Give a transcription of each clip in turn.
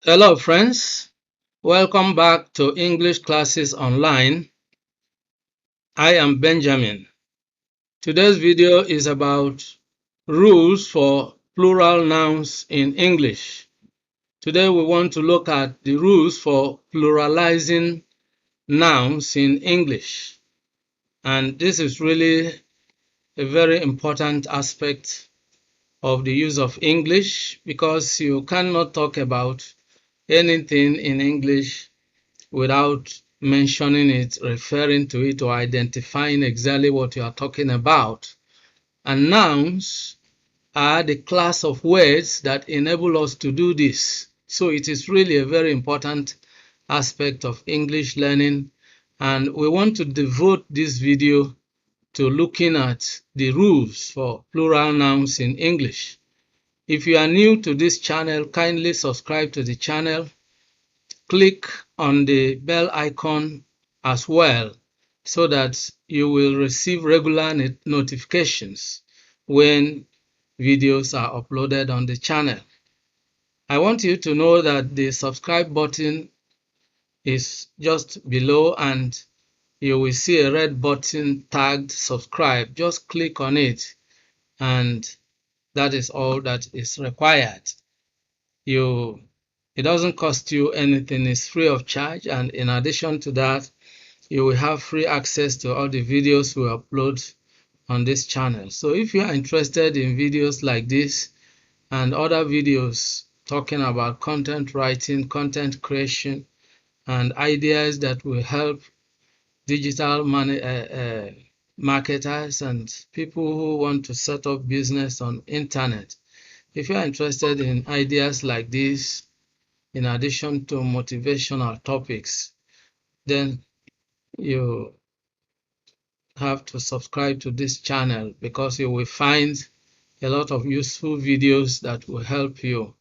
Hello friends, welcome back to English Classes Online. I am Benjamin. Today's video is about rules for plural nouns in English. Today we want to look at the rules for pluralizing nouns in English. And this is really a very important aspect of the use of English because you cannot talk about anything in English without mentioning it, referring to it, or identifying exactly what you are talking about. And nouns are the class of words that enable us to do this. So it is really a very important aspect of English learning, and we want to devote this video to looking at the rules for plural nouns in English. If you are new to this channel, kindly subscribe to the channel. Click on the bell icon as well so that you will receive regular notifications when videos are uploaded on the channel. I want you to know that the subscribe button is just below and you will see a red button tagged subscribe. Just click on it and that is all that is required. It doesn't cost you anything, it's free of charge, and in addition to that, you will have free access to all the videos we upload on this channel. So if you are interested in videos like this and other videos talking about content writing, content creation, and ideas that will help digital marketers and people who want to set up business on internet, if you are interested in ideas like this, in addition to motivational topics, then you have to subscribe to this channel because you will find a lot of useful videos that will help you.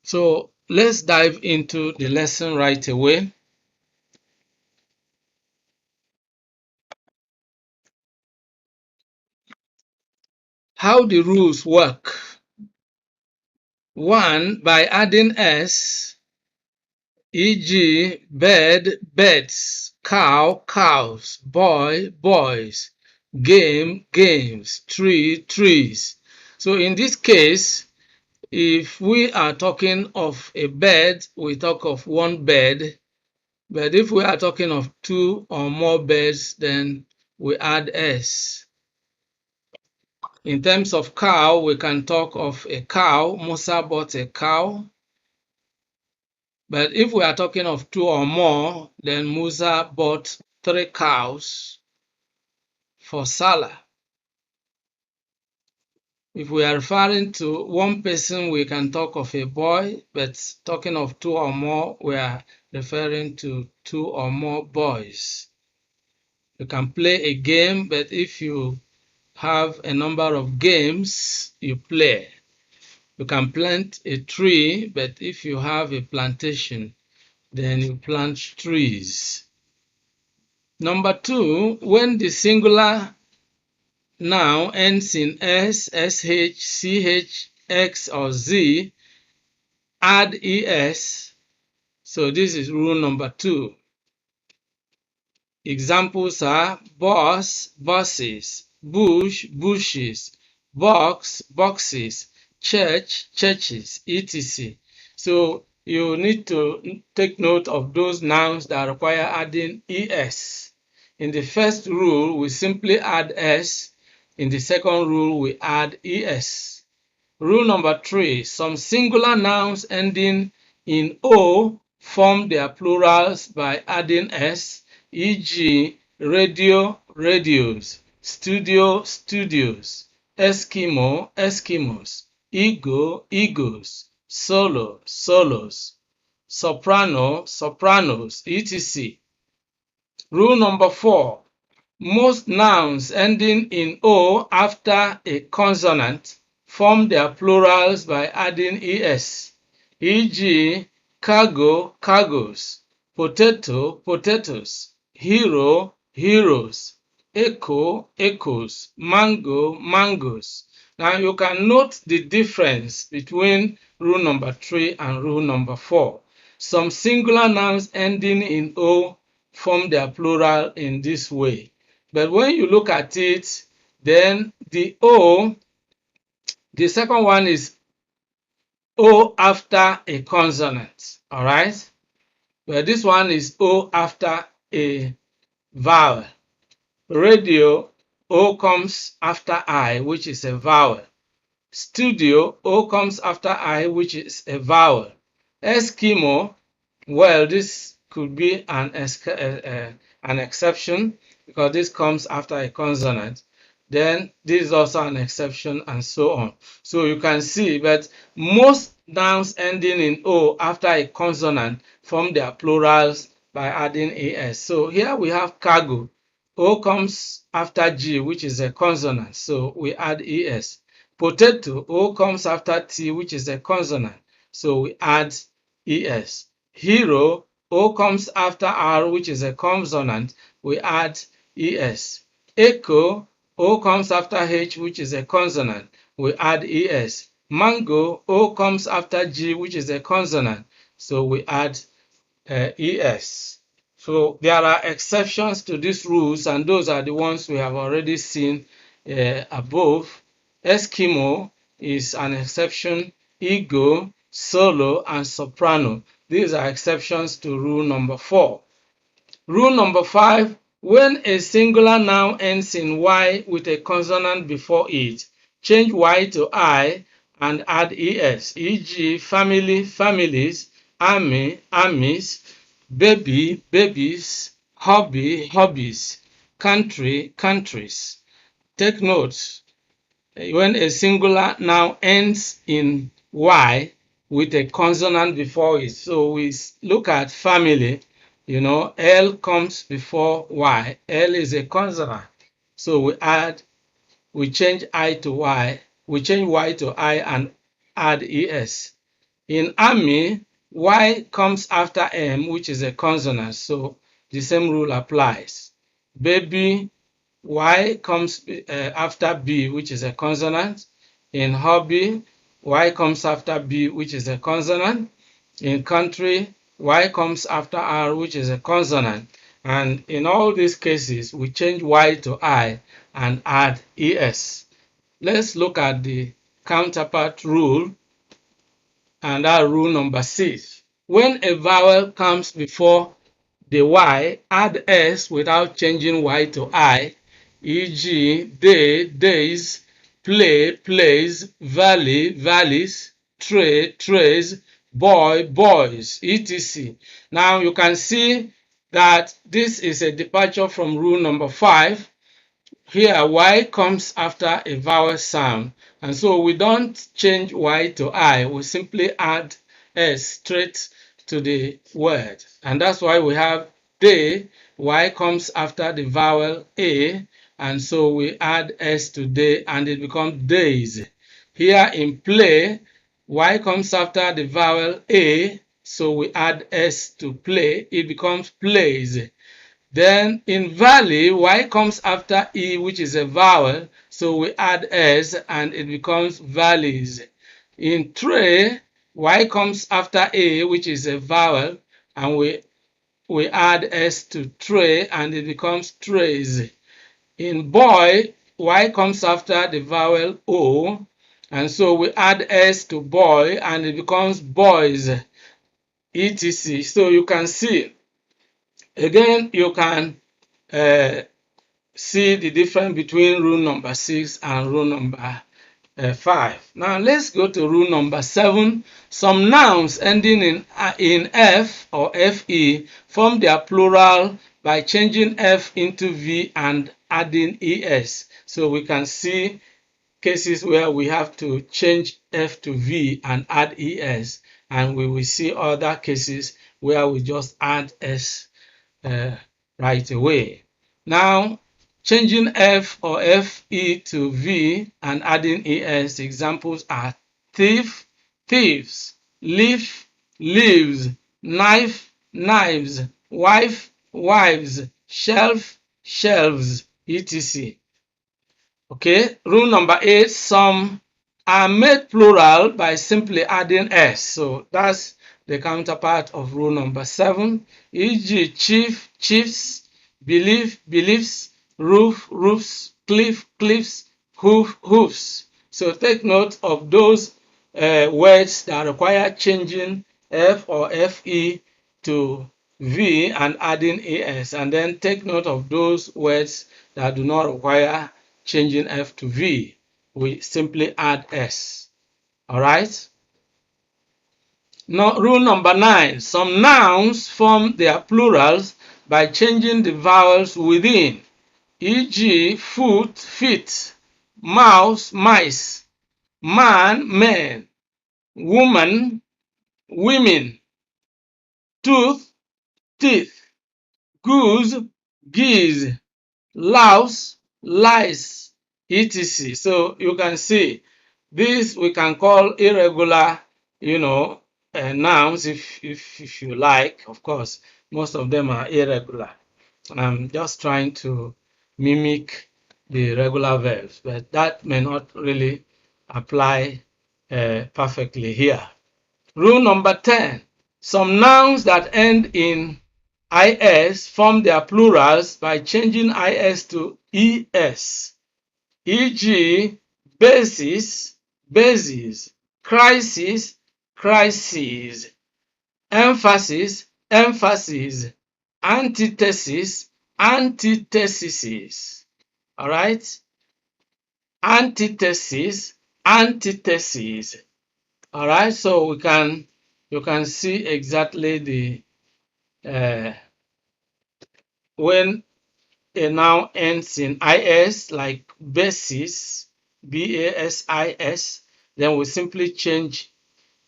So let's dive into the lesson right away. How the rules work. 1. By adding s, e.g. bed, beds, cow, cows, boy, boys, game, games, tree, trees. So in this case, if we are talking of a bed, we talk of one bed. But if we are talking of two or more beds, then we add s. In terms of cow, we can talk of a cow. Musa bought a cow. But if we are talking of two or more, then Musa bought 3 cows for Salah. If we are referring to one person, we can talk of a boy, but talking of two or more, we are referring to 2 or more boys. You can play a game, but if you have a number of games, you play. You can plant a tree, but if you have a plantation, then you plant trees. Number 2, when the singular noun ends in s, sh, ch, x, or z, add es. So this is rule number 2. Examples are bus, buses, bush, bushes, box, boxes, church, churches, etc. So you need to take note of those nouns that require adding es. In the first rule, we simply add s. In the second rule, we add es. Rule number 3, some singular nouns ending in o form their plurals by adding s, e.g. radio, radios, studio, studios, Eskimo, Eskimos, ego, egos, solo, solos, soprano, sopranos, etc. Rule number 4, most nouns ending in o after a consonant form their plurals by adding es, e.g. cargo, cargos, potato, potatoes, hero, heroes, echo, echoes, mango, mangoes. Now you can note the difference between rule number 3 and rule number 4. Some singular nouns ending in O form their plural in this way. But when you look at it, then the O, the second one is O after a consonant. All right? But this one is O after a vowel. Radio, O comes after I, which is a vowel. Studio, O comes after I, which is a vowel. Eskimo, well, this could be an exception because this comes after a consonant. Then this is also an exception, and so on. So you can see that most nouns ending in O after a consonant form their plurals by adding es. So here we have cargo. O comes after G, which is a consonant, so we add es. Potato, O comes after T, which is a consonant, so we add es. Hero, O comes after R, which is a consonant, we add es. Echo, O comes after H, which is a consonant, we add es. Mango, O comes after G, which is a consonant, so we add es. So there are exceptions to these rules, and those are the ones we have already seen above. Eskimo is an exception. Ego, solo, and soprano. These are exceptions to rule number 4. Rule number 5, when a singular noun ends in Y with a consonant before it, change Y to I and add es, e.g. family, families, army, armies, baby, babies, hobby, hobbies, country, countries. Take note, when a singular noun ends in Y with a consonant before it. So we look at family, L comes before Y. L is a consonant. So we change I to Y. We change Y to I and add es. In army, Y comes after M, which is a consonant. So the same rule applies. Baby, Y comes after B, which is a consonant. In hobby, Y comes after B, which is a consonant. In country, Y comes after R, which is a consonant. And in all these cases, we change Y to I and add es. Let's look at the counterpart rule, and that rule number 6. When a vowel comes before the Y, add s without changing Y to I, e.g. day, days, play, plays, valley, valleys, tray, trays, boy, boys, etc. Now you can see that this is a departure from rule number 5. Here, Y comes after a vowel sound, and so we don't change Y to I, we simply add S straight to the word. And that's why we have day, Y comes after the vowel A, and so we add S to day, and it becomes days. Here in play, Y comes after the vowel A, so we add S to play, it becomes plays. Then in valley, Y comes after E, which is a vowel, so we add S and it becomes valleys. In tray, Y comes after A, which is a vowel, and we add S to tray and it becomes trays. In boy, Y comes after the vowel O, and so we add S to boy and it becomes boys, etc. So you can see, again, you can see the difference between rule number 6 and rule number 5. Now let's go to rule number 7. Some nouns ending in F or FE form their plural by changing F into V and adding ES. So we can see cases where we have to change F to V and add ES, and we will see other cases where we just add S right away. Now, changing F or FE to V and adding ES, examples are thief, thieves, leaf, leaves, knife, knives, wife, wives, shelf, shelves, etc. Okay, rule number 8, some are made plural by simply adding s. So that's the counterpart of rule number 7, e.g. chief, chiefs, belief, beliefs, roof, roofs, cliff, cliffs, hoof, hoofs. So take note of those words that require changing f or fe to v and adding es, and then take note of those words that do not require changing f to v. We simply add s. All right. Now, rule number 9, some nouns form their plurals by changing the vowels within, e.g. foot, feet, mouse, mice, man, men, woman, women, tooth, teeth, goose, geese, louse, lice, etc. So you can see this we can call irregular, nouns if you like. Of course, most of them are irregular. I'm just trying to mimic the regular verbs, but that may not really apply perfectly here. Rule number 10. Some nouns that end in is form their plurals by changing is to es, e.g. basis, bases, crisis, crises, emphasis, emphases, antithesis, antitheses. All right? Antithesis, antitheses. All right, so you can see exactly the when a noun ends in is, like basis, basis, then we simply change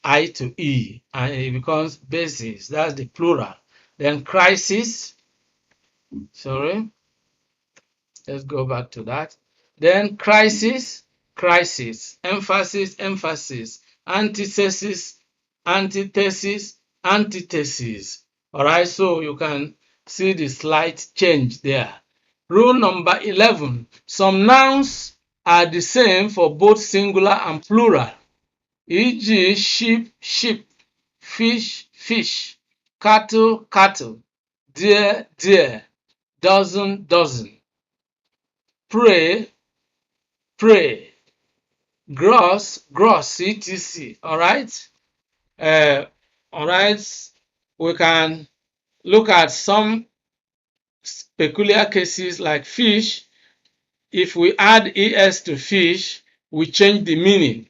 I to e and it becomes basis. That's the plural. Then crisis, sorry, let's go back to that. Then crisis, crisis, emphasis, emphasis, antithesis, antithesis, antithesis. All right, so you can see the slight change there. Rule number 11. Some nouns are the same for both singular and plural, e.g. sheep, sheep, fish, fish, cattle, cattle, deer, deer, dozen, dozen, pray, pray, gross, gross, etc. All right. All right. We can look at some peculiar cases like fish. If we add es to fish, we change the meaning.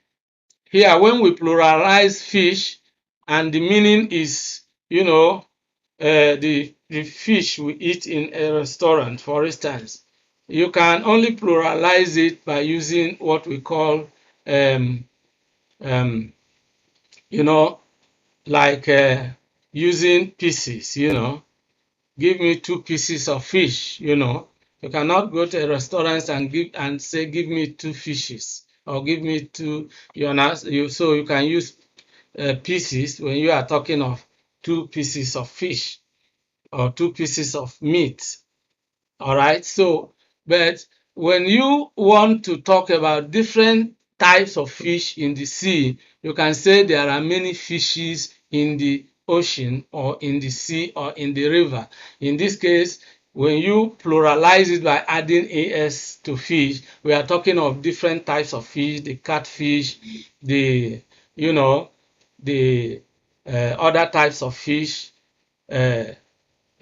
Here, when we pluralize fish, and the meaning is, the fish we eat in a restaurant, for instance, you can only pluralize it by using what we call, um, um, you know, like using pieces, give me 2 pieces of fish, You cannot go to a restaurant and say, give me 2 fishes or give me two, so you can use pieces when you are talking of 2 pieces of fish or 2 pieces of meat. All right. So, but when you want to talk about different types of fish in the sea, you can say there are many fishes in the ocean or in the sea or in the river. In this case, when you pluralize it by adding as to fish, we are talking of different types of fish, the catfish, the, the other types of fish, uh,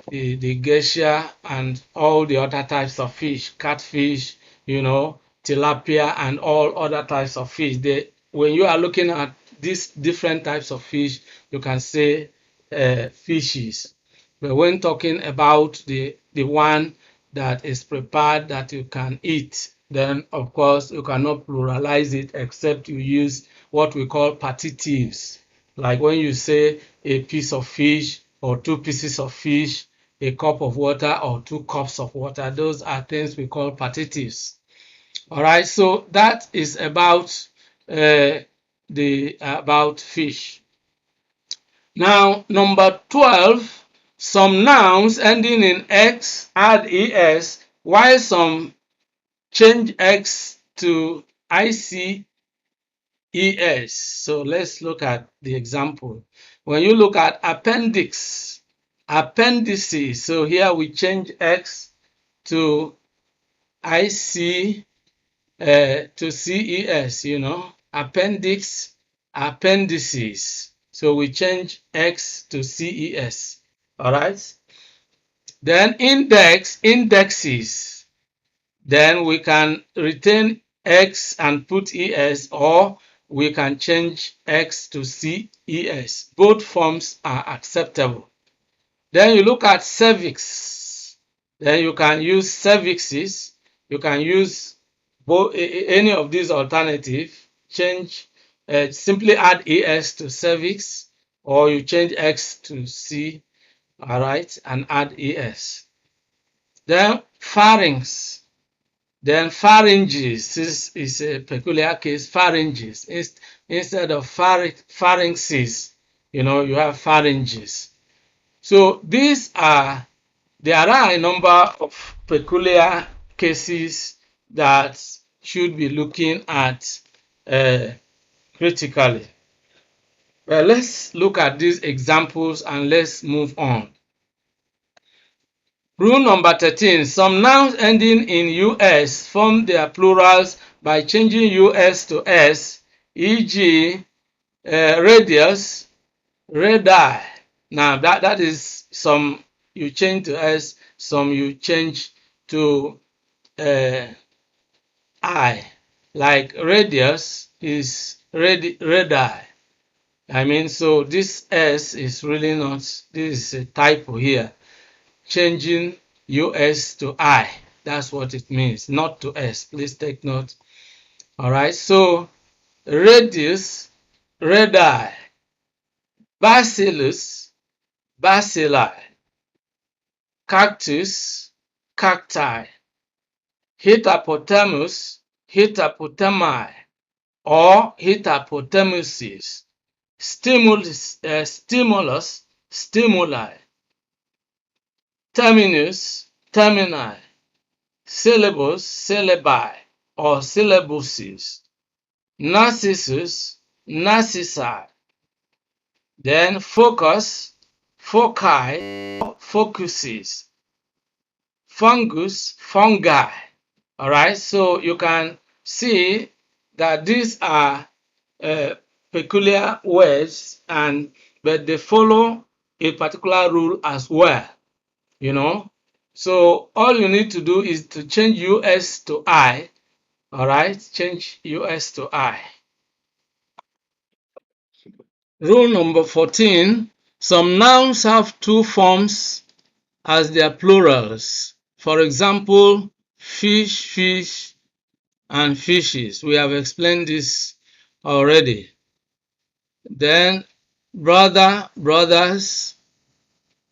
the geisha and all the other types of fish, catfish, tilapia and all other types of fish. When you are looking at these different types of fish, you can say fishes. But when talking about the one that is prepared that you can eat, then of course you cannot pluralize it except you use what we call partitives. Like when you say a piece of fish or 2 pieces of fish, a cup of water or 2 cups of water. Those are things we call partitives. All right, so that is about about fish. Now, number 12, some nouns ending in x add es, while some change x to ICES. So let's look at the example. When you look at appendix, appendices, so here we change X to IC to CES, appendix, appendices. So we change X to CES. All right. Then index, indexes. Then we can retain X and put ES, or we can change X to CES. Both forms are acceptable. Then you look at cervix. Then you can use cervixes. You can use any of these alternatives. Change, simply add ES to cervix, or you change X to C, all right, and add ES. Then pharynx. Then pharynges. This is a peculiar case. Pharynges. Instead of pharynxes, you have pharynges. So there are a number of peculiar cases that should be looking at critically. Well, let's look at these examples and let's move on. Rule number 13. Some nouns ending in US form their plurals by changing US to S, e.g. Radius, radii. Now that is some you change to S, some you change to I. Like radius is radii. So this S is really not, this is a typo here. Changing US to I. That's what it means, not to S. Please take note. All right, so radius, radii. Bacillus, bacilli. Cactus, cacti. Hippopotamus, hippopotami, or hippopotamuses. Stimulus, stimuli. Terminus, termini. Syllabus, syllabi, or syllabuses. Narcissus, narcissi. Then focus, foci, focuses. Fungus, fungi. All right, so you can see that these are peculiar words, but they follow a particular rule as well. So all you need to do is to change US to I. All right, change US to I. Rule number 14. Some nouns have two forms as their plurals. For example, fish, fish, and fishes. We have explained this already. Then brother, brothers,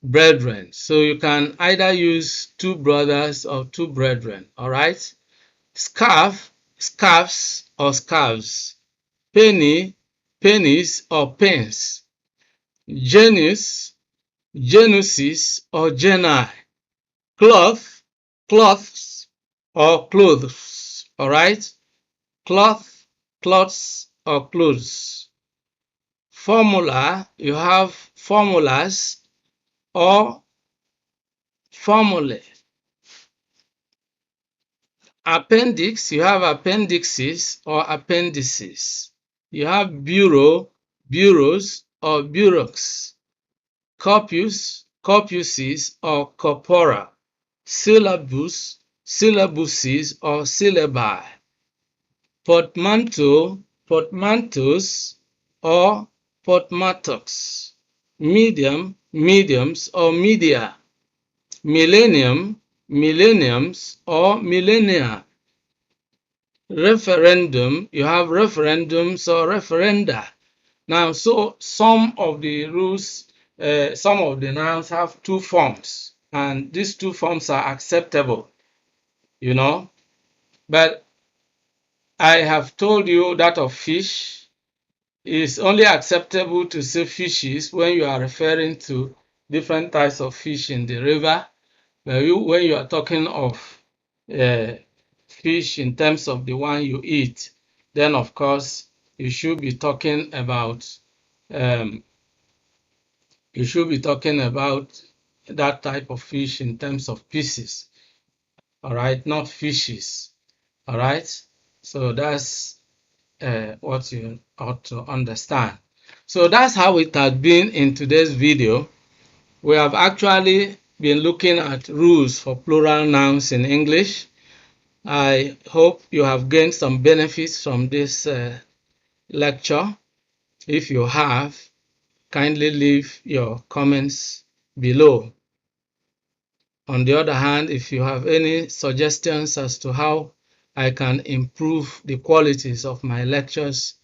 brethren. So you can either use two brothers or two brethren. All right. Scarf, scarves or scarves. Penny, pennies or pens. Genus, genuses or genii. Cloth, cloths or clothes. All right. Cloth, cloths or clothes. Formula, you have formulas or formulae. Appendix, you have appendixes or appendices. You have bureau, bureaus or bureaus. Corpus, corpuses or corpora. Syllabus, syllabuses or syllabi. Portmanteau, portmanteaus or portmanteaux. Medium, mediums or media. Millennium, millenniums or millennia. Referendum, you have referendums or referenda. Now, so some of the rules, some of the nouns have two forms, and these two forms are acceptable, But I have told you that of fish is only acceptable to say fishes when you are referring to different types of fish in the river. When you are talking of fish in terms of the one you eat, then of course you should be talking about um, that type of fish in terms of pieces. All right, not fishes. All right, so that's what you ought to understand. So that's how it has been in today's video. We have actually been looking at rules for plural nouns in English. I hope you have gained some benefits from this lecture. If you have, kindly leave your comments below. On the other hand, if you have any suggestions as to how I can improve the qualities of my lectures,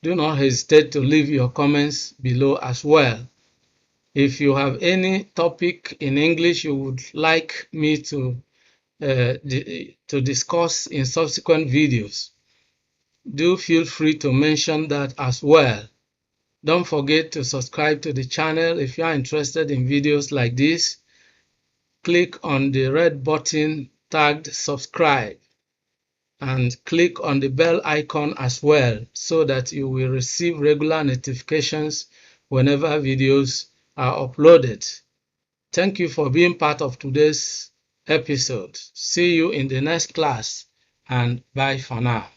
do not hesitate to leave your comments below as well. If you have any topic in English you would like me to discuss in subsequent videos, do feel free to mention that as well. Don't forget to subscribe to the channel. If you are interested in videos like this, click on the red button tagged subscribe and click on the bell icon as well so that you will receive regular notifications whenever videos are uploaded. Thank you for being part of today's episode. See you in the next class and bye for now.